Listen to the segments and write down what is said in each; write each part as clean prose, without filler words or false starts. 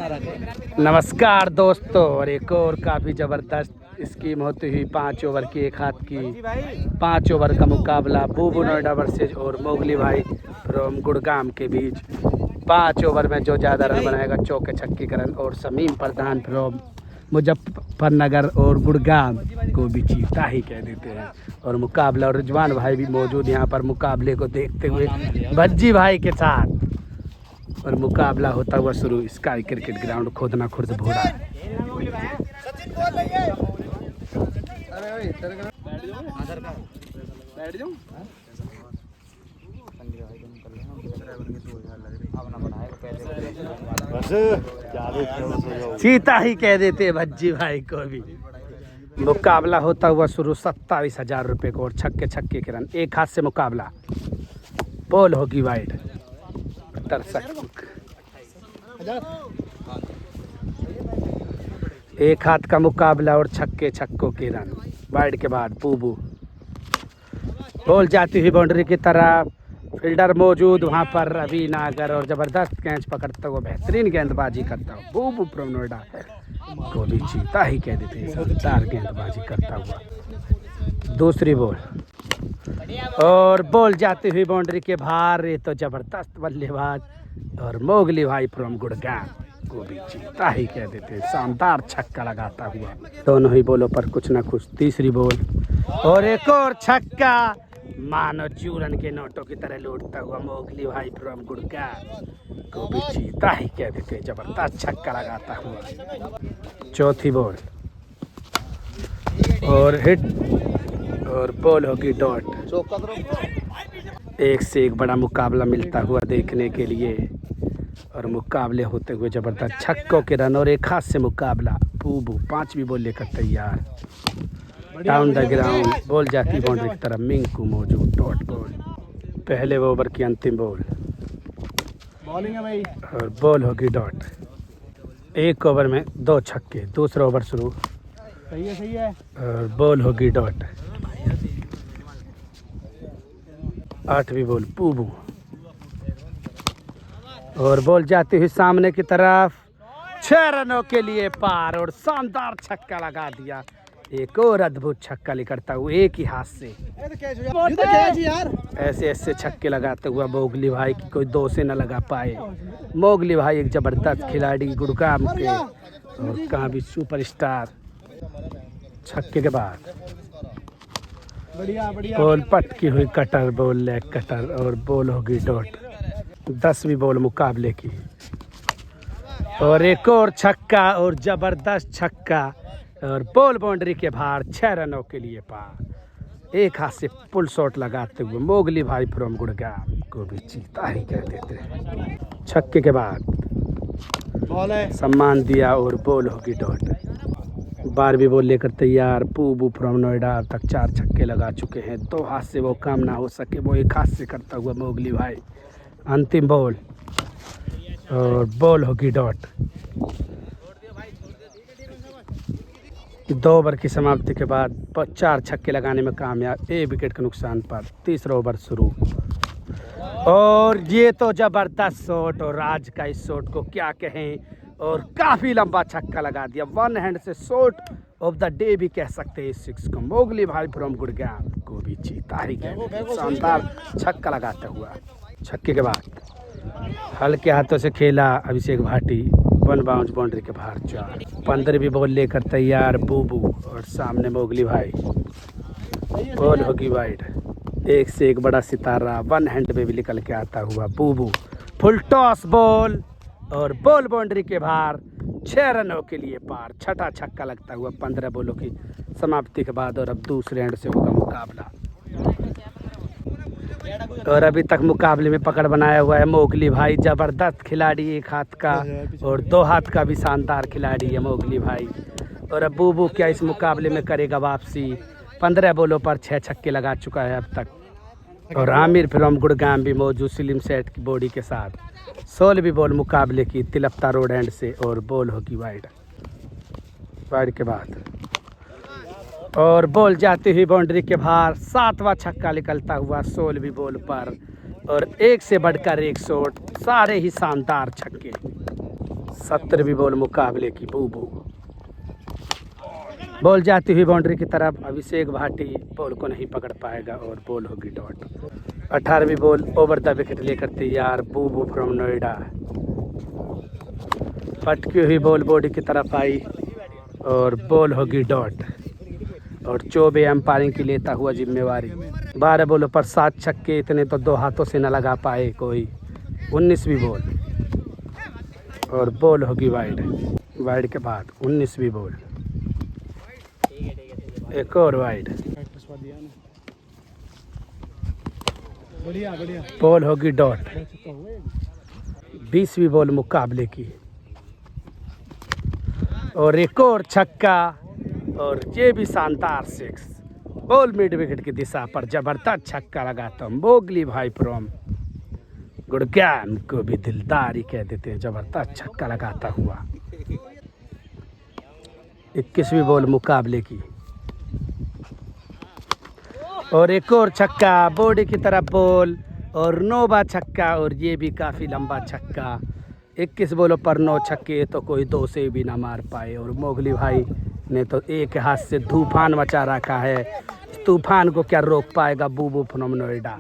नमस्कार दोस्तों, और एक और काफ़ी ज़बरदस्त स्कीम होती हुई 5 ओवर की एक हाथ की 5 ओवर का मुकाबला बूबू नोएडा वर्सेज और मोगली भाई फ्रॉम गुड़गाम के बीच। 5 ओवर में जो ज़्यादा रन बनाएगा चौके छक्के का रन, और शमीम प्रधान फ्रॉम मुजफ्फरनगर और गुड़गाम को भी चीता ही कह देते हैं। और मुकाबला, और रिजवान भाई भी मौजूद यहाँ पर मुकाबले को देखते हुए भज्जी भाई के साथ। और मुकाबला होता हुआ शुरू। स्काई क्रिकेट ग्राउंड, खोदना खुर्द भोड़ा। चीता ही कह देते भज्जी भाई को भी। मुकाबला होता हुआ शुरू। 27,000 रुपये को और छक्के छक्के के रन। एक हाथ से मुकाबला, बॉल होगी वाइड। एक हाथ का मुकाबला और छक्के छक्कों के रन। वाइड के बाद बूबू, बॉल जाती हुई बाउंड्री की तरफ। फील्डर मौजूद वहां पर रवि नागर, और जबरदस्त कैच पकड़ता हुआ बेहतरीन गेंदबाजी करता हुआ बूबू फ्रॉम नोएडा को भी चीता ही कह देते हैं। शानदार गेंदबाजी करता हुआ। दूसरी बॉल, और बॉल जाती हुई बाउंड्री के बाहर। ये तो जबरदस्त बल्लेबाज और मोगली भाई फ्रॉम गुड़गाम को भी चीता ही कह देते हैं। शानदार छक्का लगाता हुआ दोनों ही बॉलों पर कुछ ना कुछ। तीसरी बॉल, और एक और छक्का, मानो चूरन के नोटों की तरह लौटता हुआ मोगली भाई फ्रॉम गुड़गाम को भी चीता ही कह देते हैं। जबरदस्त छक्का लगाता हुआ। चौथी बॉल, और हिट, और बॉल होगी डॉट। एक से एक बड़ा मुकाबला मिलता हुआ देखने के लिए, और मुकाबले होते हुए जबरदस्त छक्कों के रन। और एक हाथ से मुकाबला। बूबू 5वीं बॉल लेकर तैयार। डाउन द ग्राउंड, बॉल जाती बाउंड्री की तरफ। मिंकू मौजूद, डॉट बॉल। पहले ओवर की अंतिम बॉल, बॉलिंग है भाई, और बॉल होगी डॉट। एक ओवर में 2 छक्के। दूसरा ओवर शुरू। सही है। और बॉल होगी डॉट। 8वीं बॉल, बूबू, और बॉल जाती हुई सामने की तरफ। 6 रनों के लिए पार, और शानदार छक्का लगा दिया। एक और अद्भुत छक्का निकलता हुआ एक ही हाथ से। ऐसे ऐसे छक्के लगाते हुआ मोगली भाई की कोई 2 से न लगा पाए। मोगली भाई एक जबरदस्त खिलाड़ी गुड़गाम के, और कहाँ भी सुपरस्टार। छक्के के बाद बॉल पटकी हुई कटर, बॉल लेग कटर, और बॉल होगी डॉट। 10वीं बॉल मुकाबले की, और एक और छक्का, और जबरदस्त छक्का, और बॉल बाउंड्री के बाहर। 6 रनों के लिए पार। एक हाथ से पुल शॉट लगाते हुए मोगली भाई फ्रॉम गुड़गाम को भी चीता ही कह देते हैं। छक्के के बाद बॉल है, सम्मान दिया, और बॉल होगी डॉट। 12वीं बॉल लेकर तैयार। बूबू फ्रॉम नोएडा अब तक 4 छक्के लगा चुके हैं। 2 हाथ से वो काम ना हो सके, वो एक हाथ से करता हुआ मोगली भाई। अंतिम बॉल, और बॉल होगी डॉट। 2 ओवर की समाप्ति के बाद 4 छक्के लगाने में कामयाब, 1 विकेट के नुकसान पर। तीसरा ओवर शुरू, और ये तो जबरदस्त शॉट, और आज का इस शॉट को क्या कहें, और काफ़ी लंबा छक्का लगा दिया। 1 हैंड से शॉट ऑफ द डे भी कह सकते हैं इस 6 को। मोगली भाई फ्रॉम गुड़गाम को भी चीता ही कह देते हैं। शानदार छक्का लगाता हुआ। छक्के के बाद हल्के हाथों से खेला अभिषेक भाटी। 1 बाउंस बाउंड्री के बाहर 4। 15वीं बॉल लेकर तैयार बूबू, और सामने मोगली भाई। बॉल होगी वाइड। एक से एक बड़ा सितारा 1 हैंड में भी निकल के आता हुआ बूबू। फुल टॉस बॉल, और बॉल बाउंड्री के बाहर। 6 रनों के लिए पार। छठा छक्का लगता हुआ 15 बॉलों की समाप्ति के बाद। और अब दूसरे एंड से होगा मुकाबला, और अभी तक मुकाबले में पकड़ बनाया हुआ है मोगली भाई। जबरदस्त खिलाड़ी, एक हाथ का और 2 हाथ का भी शानदार खिलाड़ी है मोगली भाई। और अब बूबू क्या इस मुकाबले में करेगा वापसी। 15 बॉलों पर 6 छक्के लगा चुका है अब तक। और आमिर फ्रॉम गुड़गाम भी मौजूद स्लिम सेट की बॉडी के साथ। 16वीं बॉल मुकाबले की तिलफ्ता रोड एंड से, और बॉल होगी वाइड। वाइड के बाद, और बॉल जाती हुई बाउंड्री के बाहर। 7वां छक्का निकलता हुआ 16वीं बॉल पर, और एक से बढ़कर एक शॉट। सारे ही शानदार छक्के, 17वीं बॉल मुकाबले की बूबू। बॉल जाती हुई बाउंड्री की तरफ। अभिषेक भाटी बॉल को नहीं पकड़ पाएगा और बॉल होगी डॉट। 18वीं बॉल ओवर द विकेट लेकर तैयार बूबू फ्रॉम नोएडा। पटकी हुई बॉल बॉडी की तरफ आई और बॉल होगी डॉट। और चौबे एम्पायरिंग की लेता हुआ जिम्मेवारी। 12 बॉलों पर 7 छक्के, इतने तो 2 हाथों से न लगा पाए कोई। 19वीं बॉल और बॉल होगी वाइड। वाइड के बाद 19वीं बॉल, एक और वाइड, बॉल होगी डॉट। 20वीं बॉल मुकाबले की और एक और छक्का और ये भी शानदार 6। बॉल मिड विकेट की दिशा पर जबरदस्त छक्का लगाता हूँ मोगली भाई फ्रॉम गुड़गांव को भी दिलदारी कह देते हैं। जबरदस्त छक्का लगाता हुआ। 21वीं बॉल मुकाबले की और एक और छक्का बॉडी की तरफ बॉल और 9वां छक्का और ये भी काफ़ी लंबा छक्का। 21 बॉलों पर 9 छक्के तो कोई 2 से भी ना मार पाए और मोगली भाई ने तो एक हाथ से तूफान मचा रखा है। इस तूफान को क्या रोक पाएगा बूबू फ्रॉम नोएडा।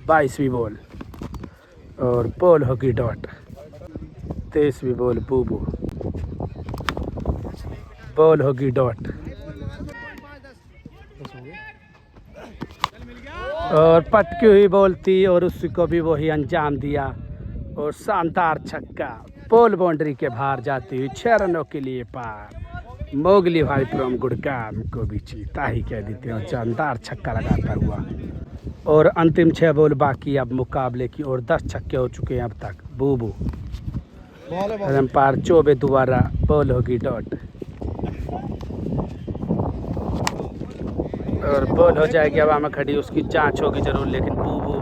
22वीं बॉल और बॉल होगी डॉट। 23वीं बॉल बूबू, बॉल होगी डॉट और पटकी हुई बॉल थी और उसको भी वही अंजाम दिया और शानदार छक्का। बॉल बाउंड्री के बाहर जाती हुई 6 रनों के लिए पार। मोगली भाई फ्रॉम गुड़गांव को भी चीता ही कह देते हैं और शानदार छक्का लगाता हुआ। और अंतिम 6 बॉल बाकी अब मुकाबले की और 10 छक्के हो चुके हैं अब तक। बूबू पार चौबे दोबारा बॉल होगी डॉट और बॉल हो जाएगी हवा में खड़ी। उसकी जांच होगी जरूर लेकिन बूबू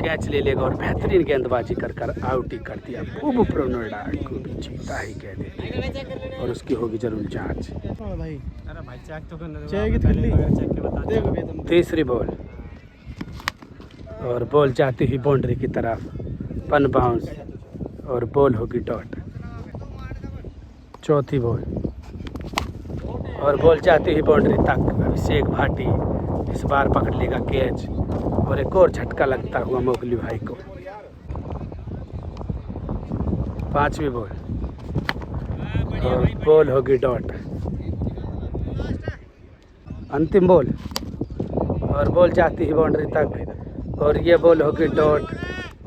कैच ले लेगा और बेहतरीन गेंदबाजी कर आउट ही कर दिया। बूबू फ्रॉम नोएडा को भी चीता ही कह देते और उसकी होगी जरूर जांच। 3री बॉल और बॉल जाती हुई बाउंड्री की तरफ, पन बाउंस और बॉल होगी डॉट। 4थी बॉल और बॉल जाती हुई बाउंड्री तक। अभिषेक भाटी इस बार पकड़ लेगा कैच और एक और झटका लगता हुआ मोगली भाई को। 5वीं बॉल और बॉल होगी डॉट। अंतिम बॉल और बॉल जाती ही बाउंड्री तक और ये बॉल होगी डॉट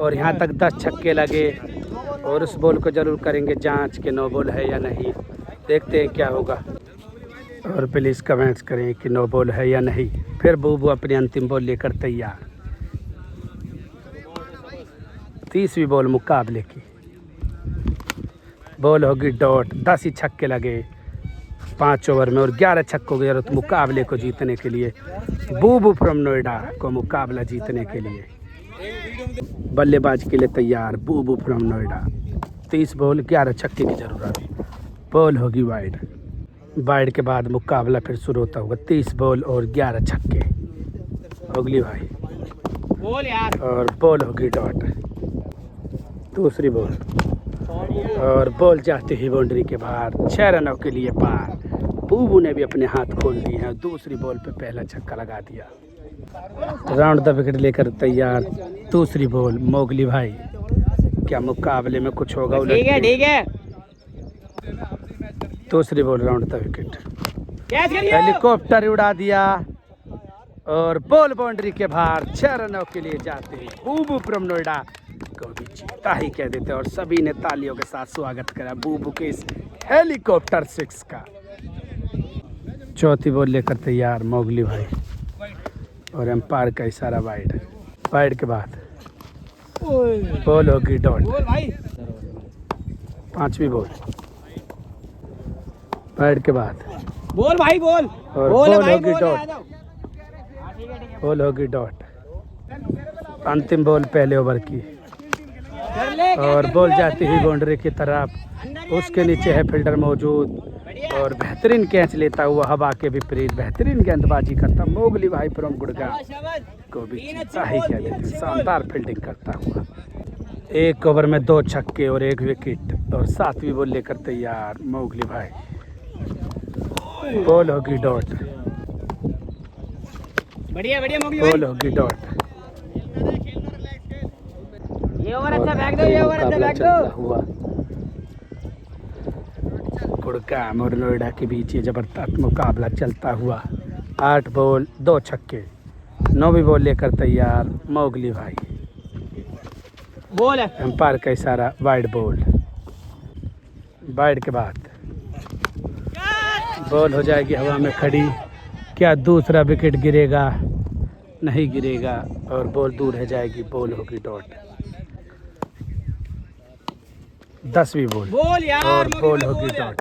और यहाँ तक 10 छक्के लगे और उस बॉल को जरूर करेंगे जांच कि 9 बॉल है या नहीं। देखते हैं क्या होगा और प्लीज़ कमेंट्स करें कि 9 बॉल है या नहीं। फिर बूबू अपनी अंतिम बॉल लेकर तैयार। 30वीं बॉल मुकाबले की, बॉल होगी डॉट। 10 ही छक्के लगे 5 ओवर में और 11 छक्कों की जरूरत मुकाबले को जीतने के लिए। बूबू फ्रॉम नोएडा को मुकाबला जीतने के लिए बल्लेबाज के लिए तैयार बूबू फ्रॉम नोएडा। 30 बॉल 11 छक्के की जरूरत। बॉल होगी वाइड। वाइड के बाद मुकाबला फिर शुरू होता होगा। 30 बॉल और 11 छक्के मोगली भाई बोल यार और बॉल होगी डॉट। 2री बॉल और बॉल जाती ही बाउंड्री के बाहर। 6 रनों के लिए पार। बूबू ने भी अपने हाथ खोल दिए हैं। 2री बॉल पे पहला छक्का लगा दिया। राउंड द विकेट लेकर तैयार 2री बॉल मोगली भाई। क्या मुकाबले में कुछ होगा? ठीक है 2री ball round the wicket. Helicopter उड़ा दिया और बॉल बाउंड्री के बाहर। 6 रनों के लिए जाते हैं बूबू फ्रॉम नोएडा को भी चीता ही कह देते हैं और सभी ने तालियों के साथ स्वागत करा बूबू के इस हेलीकॉप्टर 6 का। 4थी बॉल लेकर तैयार मोगली भाई और एम्पायर का इशारा वाइड। वाइड के बाद बॉल होगी डॉट। 5वीं बॉल वाइड के बाद बोल भाई बोल और बॉल होगी डॉट। बॉल होगी डॉट। अंतिम बॉल पहले ओवर की और बॉल जाती हुई बाउंड्री की तरफ। उसके नीचे है फील्डर मौजूद और बेहतरीन कैच लेता हुआ हवा के विपरीत बेहतरीन गेंदबाजी करता मोगली भाई फ्रॉम गुड़गांव को भी चीता ही कह देते। शानदार फील्डिंग करता हुआ एक ओवर में 2 छक्के और 1 विकेट और 7वीं बॉल लेकर तैयार मोगली भाई। बॉल होगी डॉट, बढ़िया बढ़िया मोगली बॉल होगी डॉट। ये ओवर अच्छा फेंक दो, ये ओवर अच्छा फेंक दो। हुआ गुड़गांव और नोएडा के बीच ये जबरदस्त मुकाबला चलता हुआ। 8 बॉल 2 छक्के, 9वीं बॉल लेकर तैयार मोगली भाई। बॉल है, एम्पायर का इशारा वाइड बॉल। वाइड के बाद बॉल हो जाएगी हवा में खड़ी। क्या दूसरा विकेट गिरेगा? नहीं गिरेगा और बॉल दूर रह जाएगी। बॉल होगी डॉट। 10वीं बॉल बॉल यार और मोगली बॉल भाई, होगी बॉल है। डॉट।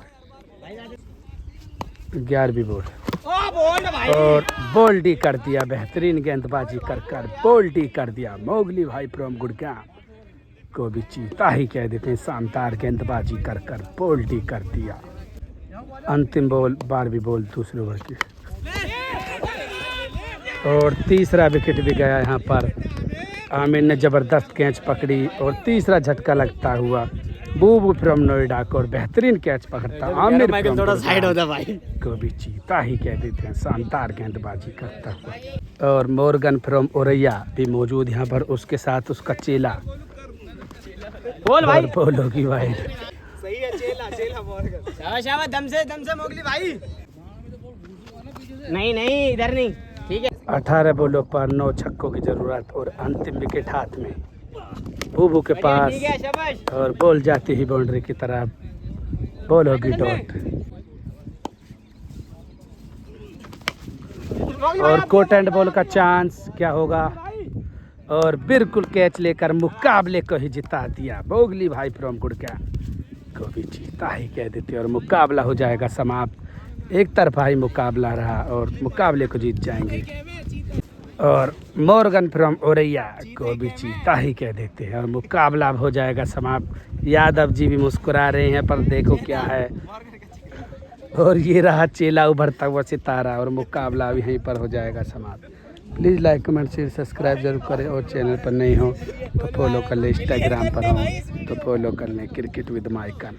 11वीं बॉल ओ बॉल है भाई। और बोल्डी कर दिया। बेहतरीन गेंदबाजी कर कर बोल्डी कर दिया मोगली भाई फ्रॉम गुड़गांव को भी चीता ही कह देते हैं। शानदार गेंदबाजी कर कर बोल्डी कर दिया। अंतिम बॉल 12वीं बॉल दूसरे ओवर की और तीसरा विकेट भी गया यहाँ पर। आमिर ने ज़बरदस्त कैच पकड़ी और तीसरा झटका लगता हुआ बूबू फ्रॉम नोएडा को और बेहतरीन कैच पकड़ता आमिर थोड़ा साइड होता भाई को भी चीता ही कह देते हैं। शानदार गेंदबाजी करता हुआ और मोर्गन फ्रॉम औरैया भी मौजूद यहाँ पर, उसके साथ उसका चेला। बॉल भाई, बॉल होगी वाइड। सही है, चेला चेला मोगली। शाबाश शाबाश, दम से मोगली भाई। नहीं नहीं इधर नहीं, ठीक है। 18 बॉलों पर 9 छक्कों की जरूरत और अंतिम विकेट हाथ में बूबू के पास ठीक है, शाबाश। और बॉल जाती ही बाउंड्री की तरफ। बॉल होगी डॉट और कोट एंड बॉल का चांस क्या होगा और बिल्कुल कैच लेकर मुकाबले को ही जिता दिया मोगली भाई फ्रॉम गुड़गांव को भी जीता ही कह देते और मुकाबला हो जाएगा समाप्त। एक तरफा ही मुकाबला रहा और मुकाबले को जीत जाएंगे और मोर्गन फ्रॉम औरैया को भी चीता ही कह देते हैं और मुकाबला हो जाएगा समाप्त। यादव जी भी मुस्कुरा रहे हैं पर देखो क्या है। और ये रहा चेला उभरता हुआ सितारा और मुकाबला यहीं पर हो जाएगा समाप्त। Please like comment share subscribe जरूर करें और चैनल पर नहीं हो तो फॉलो कर लें, इंस्टाग्राम पर हो तो फॉलो कर लें क्रिकेट विद माइकन।